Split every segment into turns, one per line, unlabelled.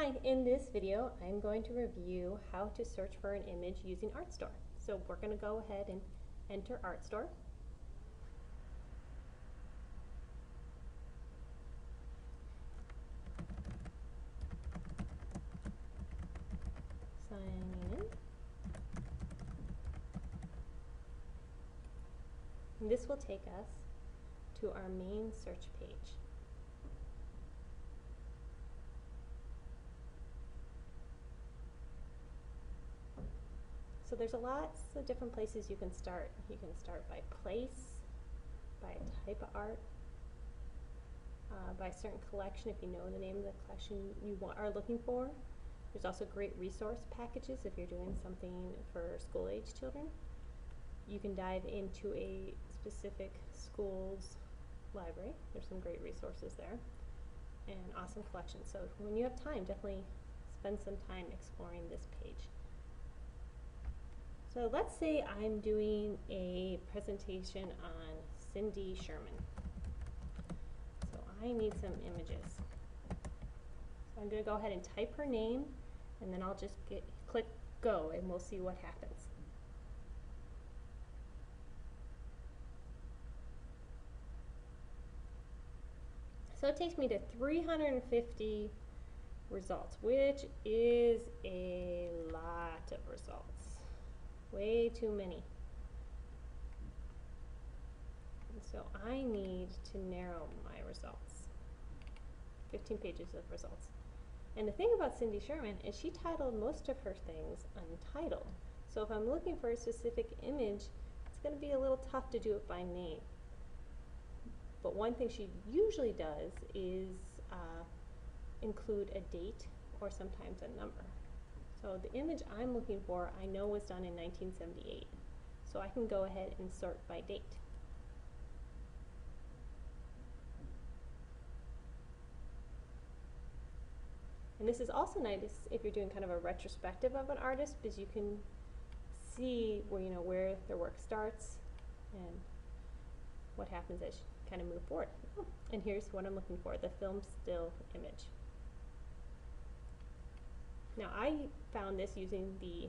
Hi, in this video I'm going to review how to search for an image using ARTSTOR. So we're going to go ahead and enter ARTSTOR. Signing in. And this will take us to our main search page. So there's lots of different places you can start. You can start by place, by type of art, by a certain collection if you know the name of the collection you are looking for. There's also great resource packages if you're doing something for school-age children. You can dive into a specific school's library. There's some great resources there and awesome collections. So when you have time, definitely spend some time exploring this page. So let's say I'm doing a presentation on Cindy Sherman. So I need some images. So I'm going to go ahead and type her name, and then I'll just click go, and we'll see what happens. So it takes me to 350 results, which is a lot of results. Way too many. And so I need to narrow my results. 15 pages of results. And the thing about Cindy Sherman is she titled most of her things untitled. So if I'm looking for a specific image, it's going to be a little tough to do it by name. But one thing she usually does is include a date or sometimes a number. So the image I'm looking for, I know was done in 1978. So I can go ahead and sort by date. And this is also nice if you're doing kind of a retrospective of an artist, because you can see where, where their work starts and what happens as you kind of move forward. Oh, and here's what I'm looking for, the film still image. Now I found this using the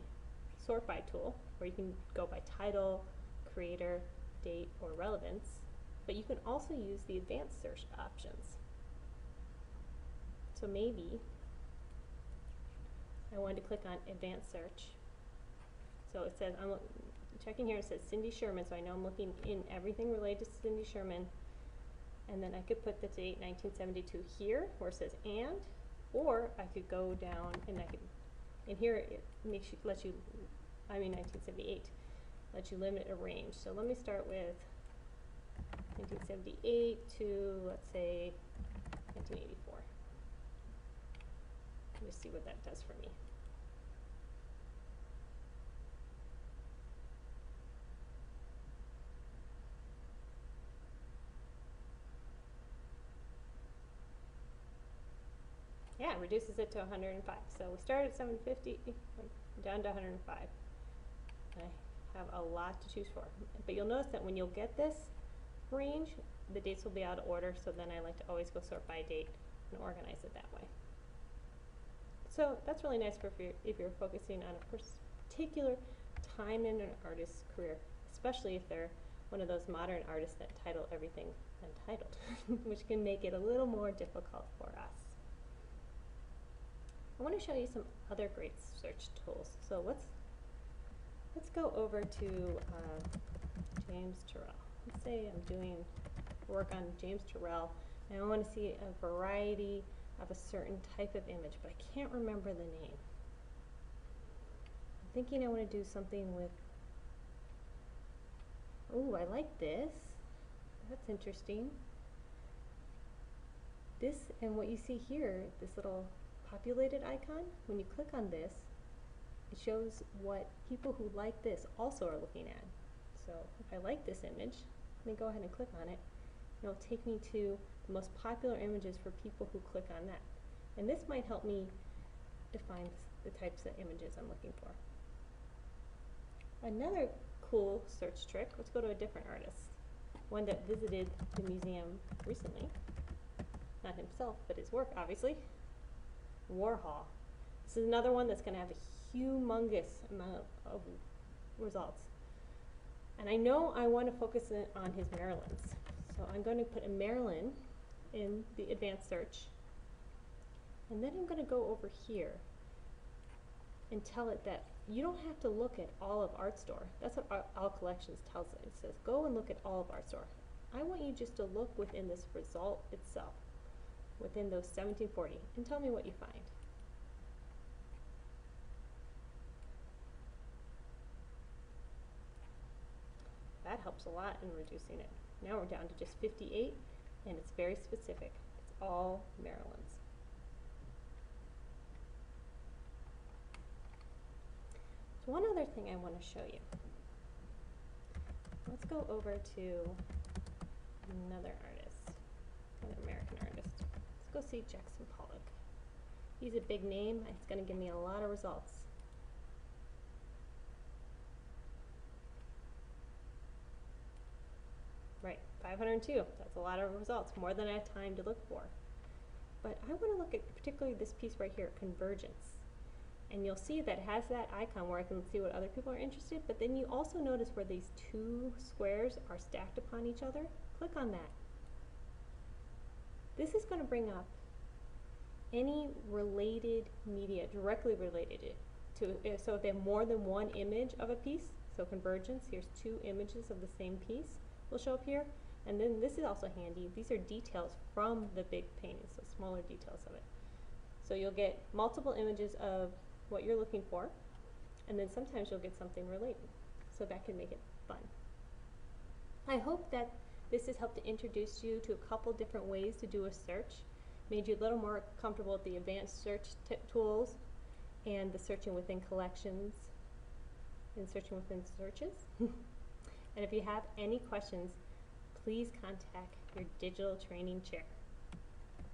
sort by tool, where you can go by title, creator, date, or relevance, but you can also use the advanced search options. So maybe I wanted to click on advanced search. So it says, I'm checking here, it says Cindy Sherman, so I know I'm looking in everything related to Cindy Sherman, and then I could put the date 1972 here, where it says and, or I could go down and I could, and here it lets you, 1978, lets you limit a range. So let me start with 1978 to, let's say, 1984. Let me see what that does for me. Yeah, it reduces it to 105. So we started at 750, down to 105. I have a lot to choose for. But you'll notice that when you'll get this range, the dates will be out of order, so then I like to always go sort by date and organize it that way. So that's really nice if you're focusing on a particular time in an artist's career, especially if they're one of those modern artists that title everything untitled, which can make it a little more difficult for us. I want to show you some other great search tools. So let's go over to James Turrell. Let's say I'm doing work on James Turrell, and I want to see a variety of a certain type of image, but I can't remember the name. I'm thinking I want to do something with, oh, I like this. That's interesting. This and what you see here, this little populated icon, when you click on this, it shows what people who like this also are looking at. So if I like this image, let me go ahead and click on it. It'll take me to the most popular images for people who click on that. And this might help me define the types of images I'm looking for. Another cool search trick, let's go to a different artist. One that visited the museum recently. Not himself, but his work, obviously. Warhol. This is another one that's going to have a humongous amount of results. And I know I want to focus on his Marilyns. So I'm going to put a Marilyn in the advanced search. And then I'm going to go over here and tell it that you don't have to look at all of ARTSTOR. That's what All Collections tells it. It says, go and look at all of ARTSTOR. I want you just to look within this result itself, within those 1740, and tell me what you find. That helps a lot in reducing it. Now we're down to just 58, and it's very specific. It's all Marilyns. So one other thing I want to show you. Let's go over to another artist, another American artist. Let's go see Jackson Pollock. He's a big name. It's going to give me a lot of results. Right, 502. That's a lot of results, more than I had time to look for. But I want to look at particularly this piece right here, convergence. And you'll see that it has that icon where I can see what other people are interested, but then you also notice where these two squares are stacked upon each other. Click on that. This is going to bring up any related media, directly related to, so if they have more than one image of a piece, so convergence, here's two images of the same piece, will show up here. And then this is also handy. These are details from the big painting, so smaller details of it. So you'll get multiple images of what you're looking for, and then sometimes you'll get something related. So that can make it fun. I hope that this has helped to introduce you to a couple different ways to do a search, made you a little more comfortable with the advanced search tools and the searching within collections and searching within searches. And if you have any questions, please contact your digital training chair.